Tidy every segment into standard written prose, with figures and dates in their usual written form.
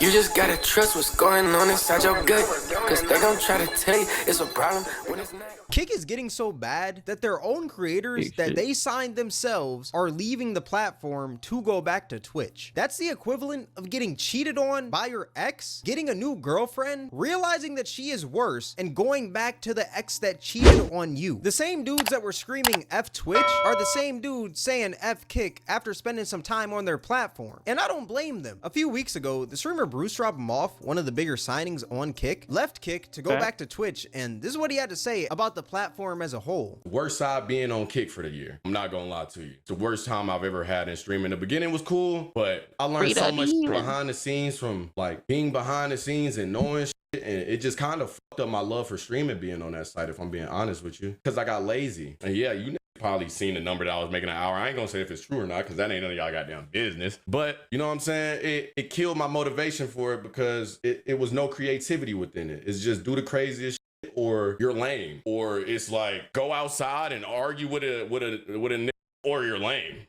You just gotta trust what's going on inside your gut, cause they gon' try to tell you it's a problem when it's not. Kick is getting so bad that their own creators that they signed themselves are leaving the platform to go back to Twitch. That's the equivalent of getting cheated on by your ex, getting a new girlfriend, realizing that she is worse, and going back to the ex that cheated on you. The same dudes that were screaming F Twitch are the same dudes saying F Kick after spending some time on their platform. And I don't blame them. A few weeks ago, the streamer Bruce dropped him off, one of the bigger signings on Kick, left Kick to go back to Twitch, and this is what he had to say about the platform as a whole. Worst side being on Kick for the year. I'm not gonna lie to you. It's the worst time I've ever had in streaming. The beginning was cool, but I learned so much behind the scenes from like being behind the scenes and knowing shit, and it just kind of fucked up my love for streaming being on that site, if I'm being honest with you, because I got lazy. And yeah, you probably seen the number that I was making an hour. I ain't gonna say if it's true or not, because that ain't none of y'all goddamn business. But you know what I'm saying? It killed my motivation for it because it was no creativity within it. It's just do the craziest shit or you're lame. Or it's like go outside and argue with a nigga or you're lame.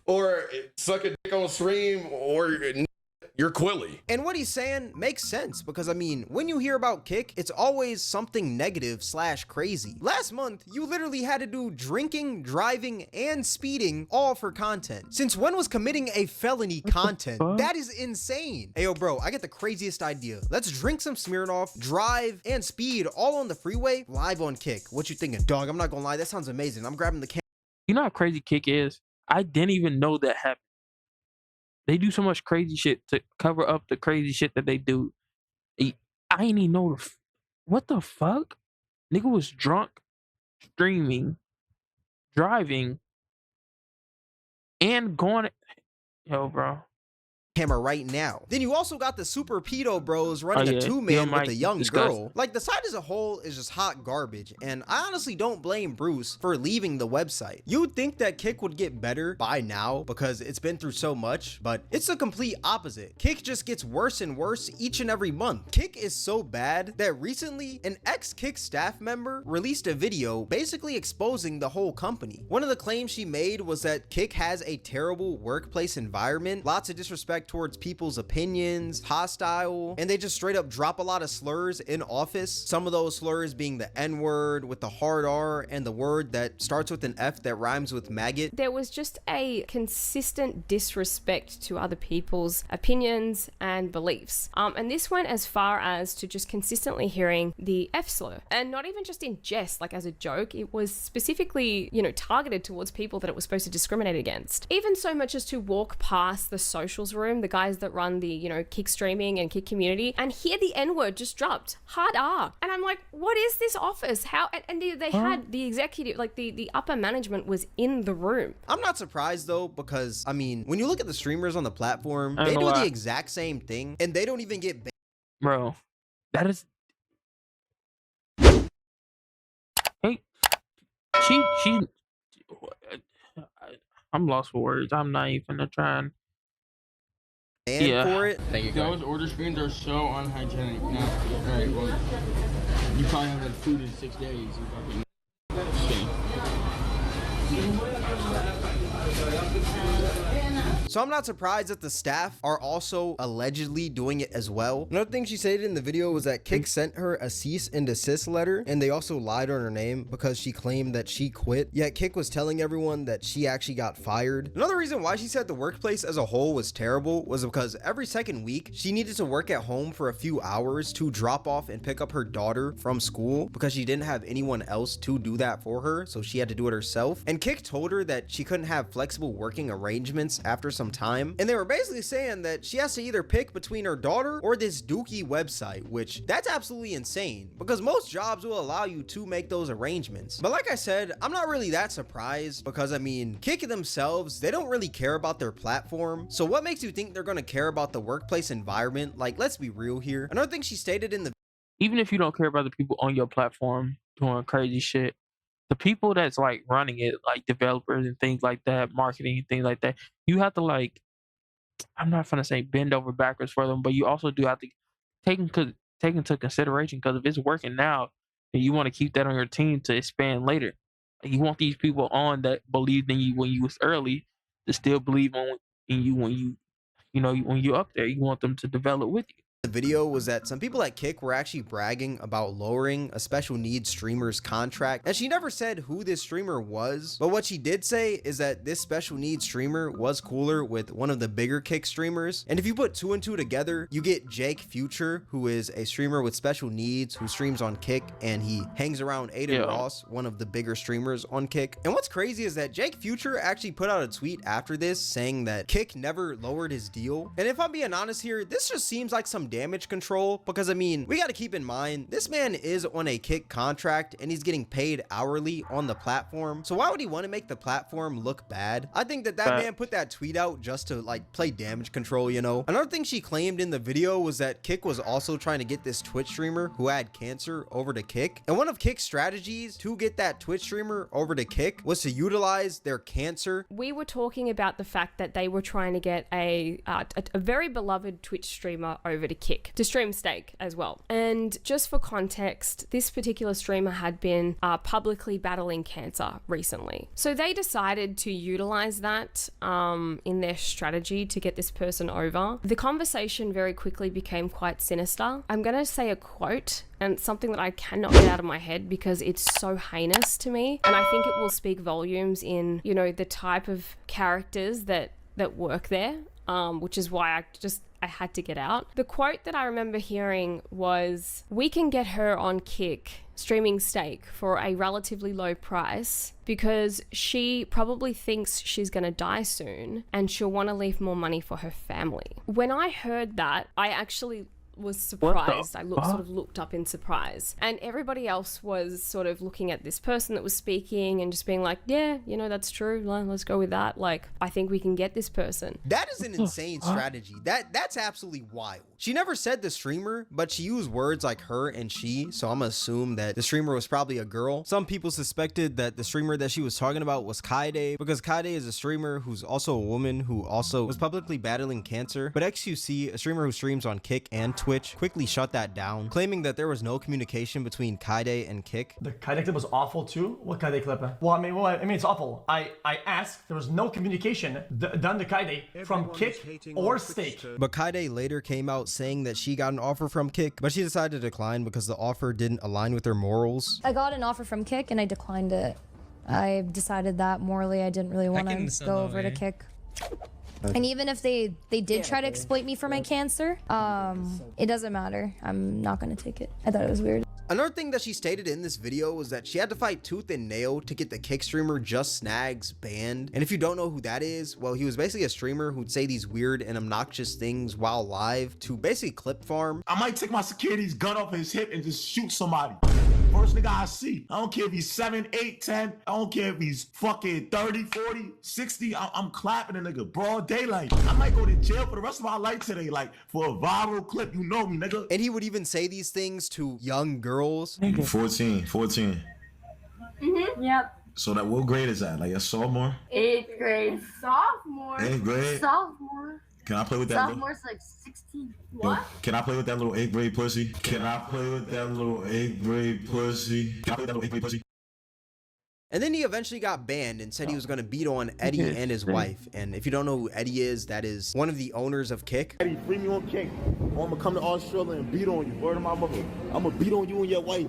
Or suck a dick on stream or you're Quilly. And what he's saying makes sense because, I mean, when you hear about Kick, it's always something negative / crazy. Last month, you literally had to do drinking, driving, and speeding all for content. Since when was committing a felony content? That is insane. Hey, yo, bro, I get the craziest idea. Let's drink some Smirnoff, drive, and speed all on the freeway live on Kick. What you thinking, dog? I'm not gonna lie, that sounds amazing. I'm grabbing the camera. You know how crazy Kick is? I didn't even know that happened. They do so much crazy shit to cover up the crazy shit that they do. I ain't even know what the fuck? Nigga was drunk, streaming, driving, and going. Yo, bro. Camera right now. Then you also got the Super Pedo Bros running a two-man with a young girl. Like, the site as a whole is just hot garbage, and I honestly don't blame Bruce for leaving the website. You would think that Kick would get better by now because it's been through so much, but it's the complete opposite. Kick just gets worse and worse each and every month. Kick is so bad that recently an ex-Kick staff member released a video basically exposing the whole company. One of the claims she made was that Kick has a terrible workplace environment, lots of disrespect towards people's opinions, hostile, and they just straight up drop a lot of slurs in office. Some of those slurs being the N-word with the hard R and the word that starts with an F that rhymes with maggot. There was just a consistent disrespect to other people's opinions and beliefs. And this went as far as to just consistently hearing the F slur, and not even just in jest, like as a joke. It was specifically, targeted towards people that it was supposed to discriminate against. Even so much as to walk past the socials room, the guys that run the, Kick streaming and Kick community, and hear the N-word just dropped. Hard R. And I'm like, what is this office? How? And they had the executive, like the upper management was in the room. I'm not surprised though, because, I mean, when you look at the streamers on the platform, they do the exact same thing, and they don't even get banned. Bro, that is... Hey, she... I'm lost for words. I'm not even gonna try and... for it. Thank you. Those order screens are so unhygienic. Now, all right, well, you probably haven't had food in 6 days. So I'm not surprised that the staff are also allegedly doing it as well. Another thing she said in the video was that Kick sent her a cease and desist letter, and they also lied on her name because she claimed that she quit. Yet Kick was telling everyone that she actually got fired. Another reason why she said the workplace as a whole was terrible was because every second week she needed to work at home for a few hours to drop off and pick up her daughter from school because she didn't have anyone else to do that for her, so she had to do it herself. And Kick told her that she couldn't have flexible working arrangements after some time, and they were basically saying that she has to either pick between her daughter or this dookie website, which that's absolutely insane because most jobs will allow you to make those arrangements. But like I said, I'm not really that surprised because, I mean, Kick themselves, they don't really care about their platform. So what makes you think they're going to care about the workplace environment? Like, let's be real here. Another thing she stated in the... Even if you don't care about the people on your platform doing crazy shit, the people that's like running it, like developers and things like that, marketing and things like that, you have to, like, I'm not gonna say bend over backwards for them, but you also do have to take into consideration, because if it's working now and you want to keep that on your team to expand later, you want these people on that believed in you when you was early to still believe in you when you you know, when you're up there, you want them to develop with you. The video was that some people at Kick were actually bragging about lowering a special needs streamer's contract, and she never said who this streamer was, but what she did say is that this special needs streamer was cooler with one of the bigger Kick streamers. And if you put 2 and 2 together, you get Jake Future, who is a streamer with special needs who streams on Kick, and he hangs around Aiden Ross, one of the bigger streamers on Kick. And what's crazy is that Jake Future actually put out a tweet after this saying that Kick never lowered his deal. And if I'm being honest here, this just seems like some damage control, because I mean, we got to keep in mind this man is on a Kick contract and he's getting paid hourly on the platform, so why would he want to make the platform look bad? I think that man put that tweet out just to like play damage control, you know. Another thing she claimed in the video was that Kick was also trying to get this Twitch streamer who had cancer over to Kick, and one of Kick's strategies to get that Twitch streamer over to Kick was to utilize their cancer. We were talking about the fact that they were trying to get a very beloved Twitch streamer over to Kick to stream Steak as well. And just for context, this particular streamer had been publicly battling cancer recently. So they decided to utilize that in their strategy to get this person over. The conversation very quickly became quite sinister. I'm going to say a quote, and it's something that I cannot get out of my head because it's so heinous to me. And I think it will speak volumes in, you know, the type of characters that work there, which is why I had to get out. The quote that I remember hearing was, "We can get her on Kick streaming Steak for a relatively low price because she probably thinks she's gonna die soon and she'll want to leave more money for her family." When I heard that, I actually was surprised. I sort of looked up in surprise, and everybody else was sort of looking at this person that was speaking and just being like, yeah, you know, that's true, let's go with that. Like, I think we can get this person. That is an insane strategy. That's absolutely wild. She never said the streamer, but she used words like her and she, so I'm gonna assume that the streamer was probably a girl. Some people suspected that the streamer that she was talking about was Kaide, because Kaide is a streamer who's also a woman who also was publicly battling cancer. But XQC, a streamer who streams on Kick and Twitch, quickly shut that down, claiming that there was no communication between Kaide and Kick. The Kaide clip was awful too. What Kaide clip? Well, I mean, it's awful. I asked, there was no communication done to Kaide from Kick or Steak. But Kaide later came out saying that she got an offer from Kick, but she decided to decline because the offer didn't align with her morals. I got an offer from Kick and I declined it. I decided that morally I didn't really want to go over to Kick. And even if they did try to exploit me for my cancer, it doesn't matter. I'm not gonna take it. I thought it was weird. Another thing that she stated in this video was that she had to fight tooth and nail to get the Kick streamer Just Snags banned. And if you don't know who that is, well, he was basically a streamer who'd say these weird and obnoxious things while live to basically clip farm. I might take my security's gun off his hip and just shoot somebody. First nigga I see. I don't care if he's 7, 8, 10. I don't care if he's fucking 30, 40, 60. I'm clapping a nigga broad daylight. I might go to jail for the rest of my life today, like for a viral clip. You know me, nigga. And he would even say these things to young girls. 14. Yep. So that, what grade is that? Like a sophomore? 8th grade. Sophomore. 8th grade? Sophomore. Can I play with that? Sophomore's like 16. What? Can I play with that little 8th grade pussy? Can I play with that little 8th grade pussy? Can I play with that little 8th grade pussy? And then he eventually got banned and said he was going to beat on Eddie and his wife. And if you don't know who Eddie is, that is one of the owners of Kick. Eddie, free me on Kick. Or I'm gonna come to Australia and beat on you. Word of my mother. I'm gonna beat on you and your wife.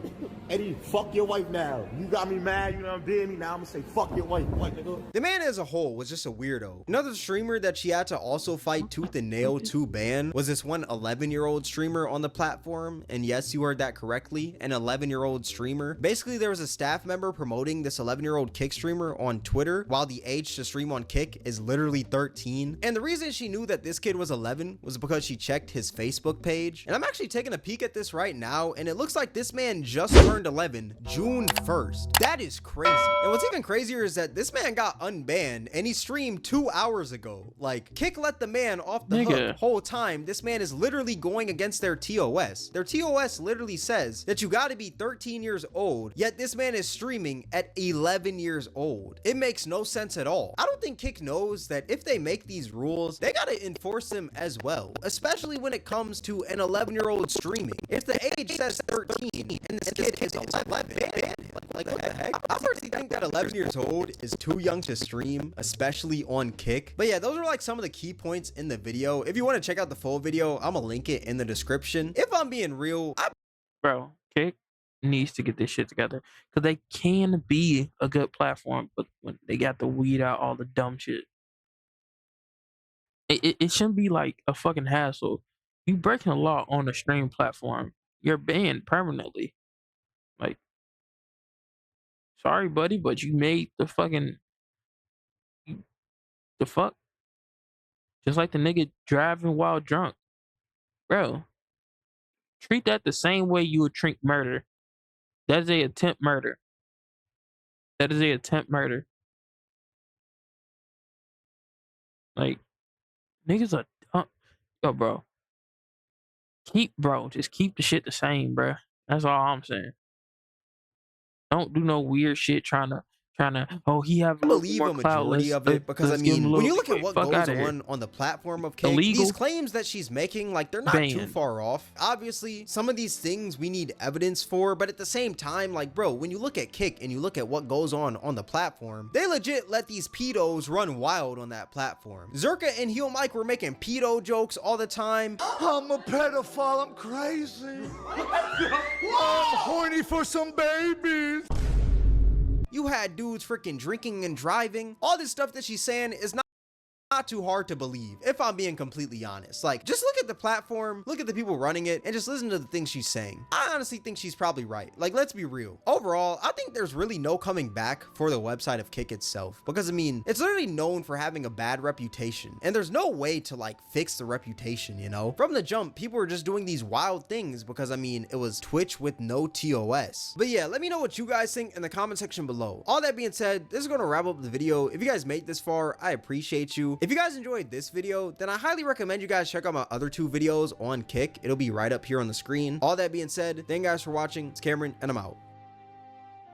Eddie, fuck your wife now. You got me mad, you know what I'm doing me now. I'm gonna say fuck your wife. What, nigga? The man as a whole was just a weirdo. Another streamer that she had to also fight tooth and nail to ban was this one 11-year-old streamer on the platform. And yes, you heard that correctly, an 11-year-old streamer. Basically, there was a staff member promoting this 11-year-old Kick streamer on Twitter while the age to stream on Kick is literally 13. And the reason she knew that this kid was 11 was because she checked his Facebook page. And I'm actually taking a peek at this right now, and it looks like this man just turned 11 June 1st. That is crazy. And what's even crazier is that this man got unbanned and he streamed 2 hours ago. Like, Kick let the man off the hook whole time. This man is literally going against their TOS. Their TOS literally says that you got to be 13 years old, yet this man is streaming at 11 years old. It makes no sense at all. I don't think Kick knows that if they make these rules, they got to enforce them as well, especially when it comes to an 11-year-old streaming. If the age says 13 and this kid is 11. Like what the heck? I personally think that 11 years old is too young to stream, especially on Kick. But yeah, those are like some of the key points in the video. If you want to check out the full video, I'm gonna link it in the description. If I'm being real, Bro, Kick needs to get this shit together because they can be a good platform, but when they got to weed out all the dumb shit, it shouldn't be like a fucking hassle. You breaking the law on a stream platform, you're banned permanently. Like, sorry, buddy, but you made the fucking the fuck just like the nigga driving while drunk, bro. Treat that the same way you would treat murder. That is a attempt murder. That is a attempt murder. Like, niggas are dumb. Yo, bro. Just keep the shit the same, bro. That's all I'm saying. Don't do no weird shit trying to, oh, he have a little believe more a clout. majority of it because I let's give him a mean, when little you look at what fuck goes outta here. on the platform of Kick, Illegal. these claims that she's making, like they're not too Banned. far off. Obviously, some of these things we need evidence for, but at the same time, like bro, when you look at Kick and you look at what goes on the platform, they legit let these pedos run wild on that platform. Zerka and Heel Mike were making pedo jokes all the time. I'm a pedophile, I'm crazy. I'm horny for some babies. You had dudes freaking drinking and driving. All this stuff that she's saying is not too hard to believe, if I'm being completely honest. Like, just look at the platform, look at the people running it, and just listen to the things she's saying. I honestly think she's probably right. Like, let's be real. Overall, I think there's really no coming back for the website of Kick itself, because I mean, it's literally known for having a bad reputation, and there's no way to like fix the reputation, you know? From the jump, people were just doing these wild things because I mean, it was Twitch with no TOS. But yeah, let me know what you guys think in the comment section below. All that being said, this is going to wrap up the video. If you guys made this far, I appreciate you. If you guys enjoyed this video, then I highly recommend you guys check out my other 2 videos on Kick. It'll be right up here on the screen. All that being said, thank you guys for watching. It's Cameron, and I'm out.